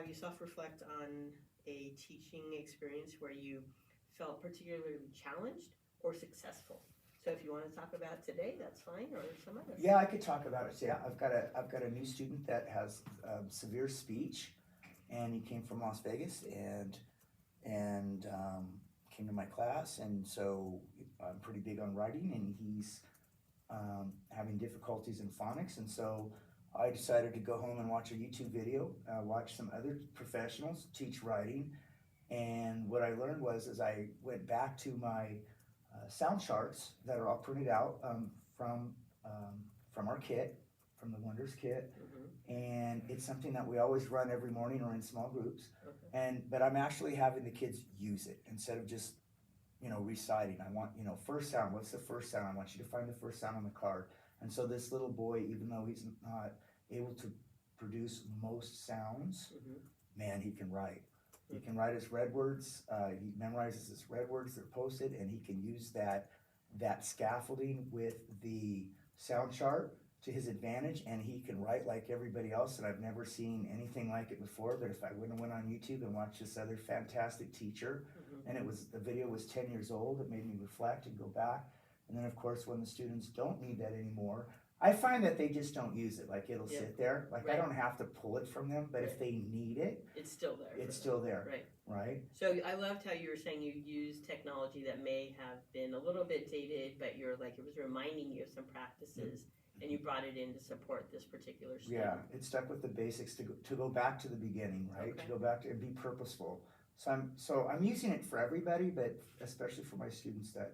have you self-reflect on a teaching experience where you felt particularly challenged or successful. So if you want to talk about today, that's fine, or some other. Yeah, I could talk about it. So yeah, I've got a new student that has severe speech, and he came from Las Vegas and came to my class, and so I'm pretty big on writing, and he's having difficulties in phonics, and so I decided to go home and watch a YouTube video, watch some other professionals teach writing, and what I learned was as I went back to my sound charts that are all printed out from our kit, from the Wonders kit, and it's something that we always run every morning or in small groups. But I'm actually having the kids use it instead of just reciting. I want first sound. What's the first sound? I want you to find the first sound on the card. And so this little boy, even though he's not able to produce most sounds, man, he can write. He can write his red words. He memorizes his red words that are posted, and he can use that scaffolding with the sound chart to his advantage, and he can write like everybody else. And I've never seen anything like it before. But if I wouldn't have went on YouTube and watched this other fantastic teacher, and the video was 10 years old, it made me reflect and go back. And then of course, when the students don't need that anymore, I find that they just don't use it. Like it'll sit there. Like I don't have to pull it from them, but if they need it, it's still there. It's still there. Right. So I loved how you were saying you used technology that may have been a little bit dated, but you're like, it was reminding you of some practices, and you brought it in to support this particular student. Yeah, it stuck with the basics to go back to the beginning, right? To go back to and be purposeful. So I'm using it for everybody, but especially for my students that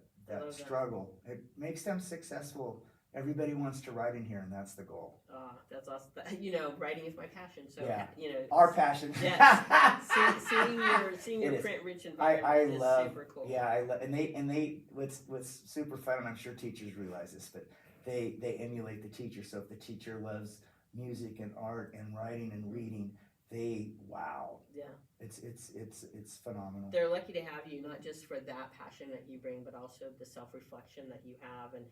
struggle. It makes them successful. Everybody wants to write in here, and that's the goal. That's awesome. Writing is my passion. So our passion. Yeah, seeing your print-rich environment is super cool. Yeah, and they what's super fun, and I'm sure teachers realize this, but they emulate the teacher. So if the teacher loves music and art and writing and reading, it's phenomenal. They're lucky to have you, not just for that passion that you bring, but also the self-reflection that you have. And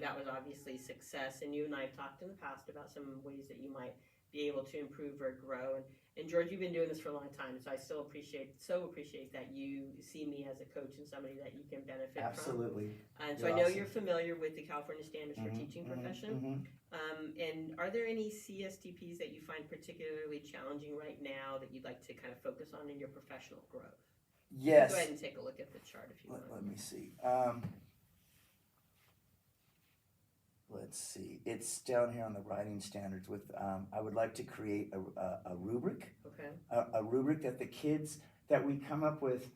that was obviously success, and you and I have talked in the past about some ways that you might be able to improve or grow. And George, you've been doing this for a long time, so I still appreciate that you see me as a coach and somebody that you can benefit from. Absolutely. And so I know you're familiar with the California Standards for Teaching Profession. And are there any CSTPs that you find particularly challenging right now that you'd like to kind of focus on in your professional growth? Yes. Go ahead and take a look at the chart if you want. Let me see. Let's see. It's down here on the writing standards with, I would like to create a rubric. Okay. A rubric that the kids, that we come up with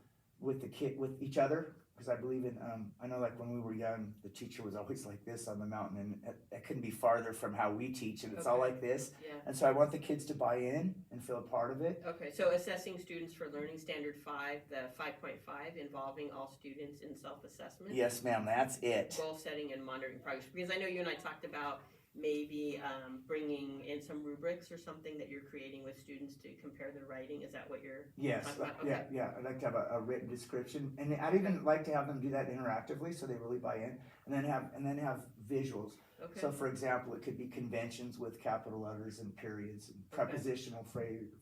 each other, because I believe in, I know like when we were young, the teacher was always like this on the mountain, and it couldn't be farther from how we teach, and it's all like this. Yeah. And so I want the kids to buy in and feel a part of it. Okay, so assessing students for Learning Standard 5, the 5.5, involving all students in self-assessment. Yes, ma'am, that's it. Goal setting and monitoring progress, because I know you and I talked about maybe bringing in some rubrics or something that you're creating with students to compare their writing. Is that what you're talking about? Okay. Yeah. I'd like to have a written description, and I'd even like to have them do that interactively, so they really buy in, and then have visuals. Okay. So, for example, it could be conventions with capital letters and periods, and prepositional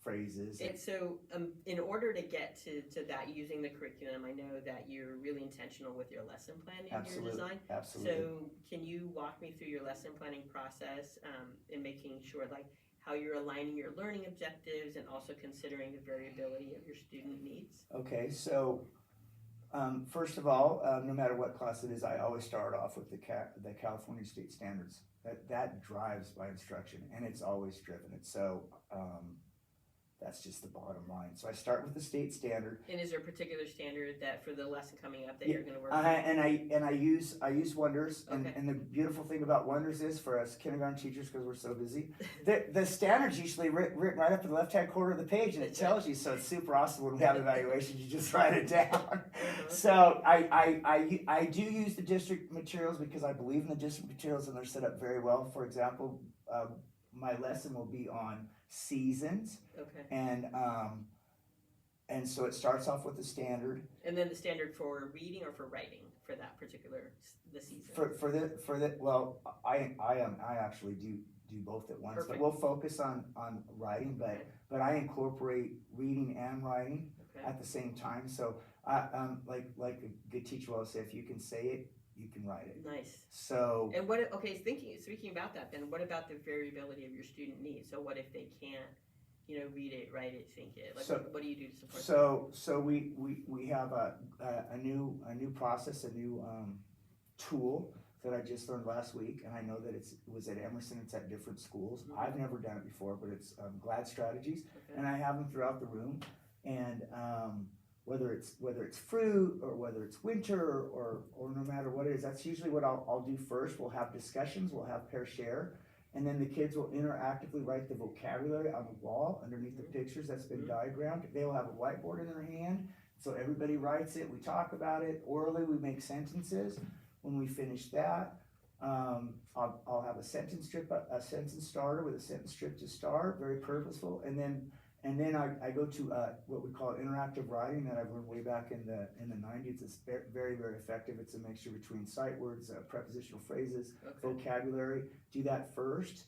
phrases. And so, in order to get to that using the curriculum, I know that you're really intentional with your lesson planning and your design. Absolutely. So, can you walk me through your lesson planning process in making sure, like, how you're aligning your learning objectives and also considering the variability of your student needs? Okay, so first of all, no matter what class it is, I always start off with the California State Standards. That drives my instruction, and it's always driven it. So that's just the bottom line. So I start with the state standard. And is there a particular standard that for the lesson coming up that you're going to work on? And I use Wonders, and the beautiful thing about Wonders is for us kindergarten teachers, because we're so busy, the standards usually written right up in the left-hand corner of the page, and it tells you. So it's super awesome when we have evaluations. You just write it down. So I do use the district materials because I believe in the district materials, and they're set up very well. For example, my lesson will be on seasons. Okay. And so it starts off with the standard. And then the standard for reading or for writing for that particular the season. For the well, I actually do do both at once. Perfect. But we'll focus on writing, Okay. but I incorporate reading and writing Okay. at the same time. So like a good teacher will say, if you can say it, you can write it. Nice. So And speaking about that, then what about the variability of your student needs? So what if they can't, read it, write it, think it? Like, So- what do you do to support so we have a new process, a new tool that I just learned last week, and I know that it was at Emerson. It's at different schools. Mhm. I've never done it before, but it's GLAD strategies, Okay. and I have them throughout the room. And whether it's fruit or whether it's winter or no matter what it is, that's usually what I'll do first. We'll have discussions. We'll have pair share. And then the kids will interactively write the vocabulary on the wall underneath the pictures that's been diagrammed. They'll have a whiteboard in their hand, so everybody writes it. We talk about it orally. We make sentences. When we finish that, I'll have a sentence starter with a sentence strip to start, very purposeful, and then I go to what we call interactive writing that I've learned way back in the 90s. It's very, very effective. It's a mixture between sight words, prepositional phrases, Okay. vocabulary. Do that first,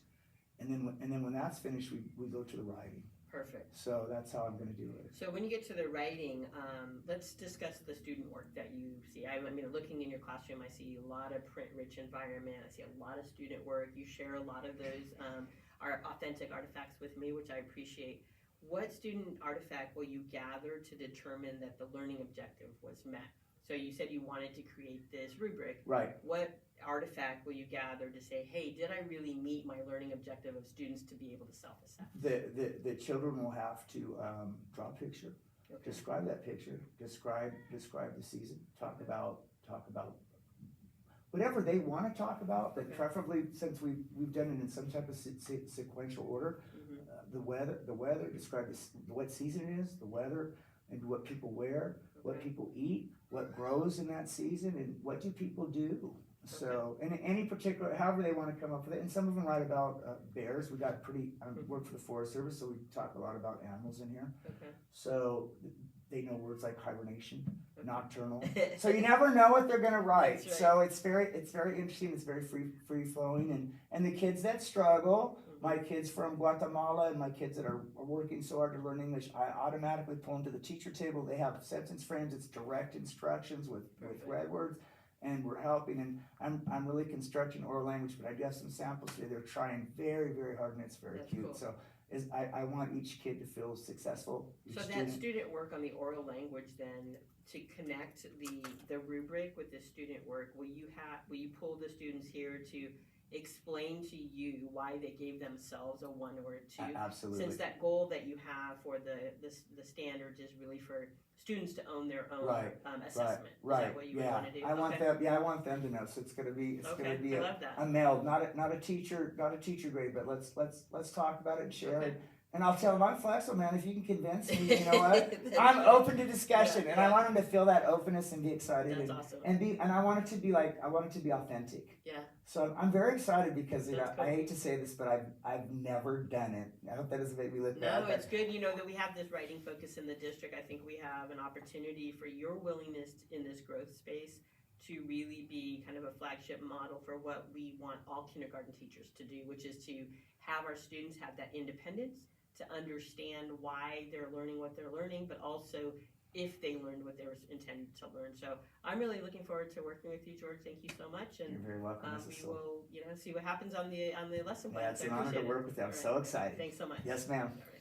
and then when that's finished, we go to the writing. Perfect. So that's how I'm going to do it. So when you get to the writing, let's discuss the student work that you see. I mean, looking in your classroom, I see a lot of print-rich environment. I see a lot of student work. You share a lot of those are authentic artifacts with me, which I appreciate. What student artifact will you gather to determine that the learning objective was met? So you said you wanted to create this rubric. Right. What artifact will you gather to say, hey, did I really meet my learning objective of students to be able to self-assess? The children will have to draw a picture, Okay. describe that picture, describe the season, talk about whatever they want to talk about, but Okay. preferably, since we've done it in some type of sequential order. Mhm. The weather, describe what season it is, the weather, and what people wear, what Okay. people eat, what grows in that season, and what do people do. So, in any particular, however they want to come up with it, and some of them write about bears. We got work for the Forest Service, so we talk a lot about animals in here. Okay. So they know words like hibernation, Okay. nocturnal. So you never know what they're gonna write. That's right. So it's very interesting. It's very free flowing, and the kids that struggle, my kids from Guatemala and my kids that are working so hard to learn English, I automatically pull them to the teacher table. They have sentence frames. It's direct instructions with red words, and we're helping. And I'm really constructing oral language, but I do have some samples today. They're trying very, very hard, and it's very That's cute. cool. So I want each kid to feel successful. So that student work on the oral language, then, to connect the rubric with the student work, will you pull the students here to explain to you why they gave themselves a 1 or a 2? Absolutely. Since that goal that you have for the standards is really for students to own their own assessment. Right. Is that what you would want to do? I want them to know. So it's gonna be I love that. a meld, not a teacher grade, but let's talk about it and share Okay. it. And I'll tell them I'm flexible, man. If you can convince me, you know what? I'm open to discussion, Yeah, and I yeah. want them to feel that openness and be excited. That's and, awesome. and I want it to be authentic. Yeah. So I'm very excited because That's cool. I hate to say this, but I've never done it. I hope that doesn't make me look No, bad. it's good, that we have this writing focus in the district. I think we have an opportunity for your willingness in this growth space to really be kind of a flagship model for what we want all kindergarten teachers to do, which is to have our students have that independence, to understand why they're learning what they're learning, but also if they learned what they were intended to learn. So I'm really looking forward to working with you, George. Thank you so much. And You're very welcome. we will, see what happens on the lesson plan. Yeah, it's So I an honor to appreciate it. work with you. I'm All so right. excited. Thanks so much. Yes, ma'am. All right.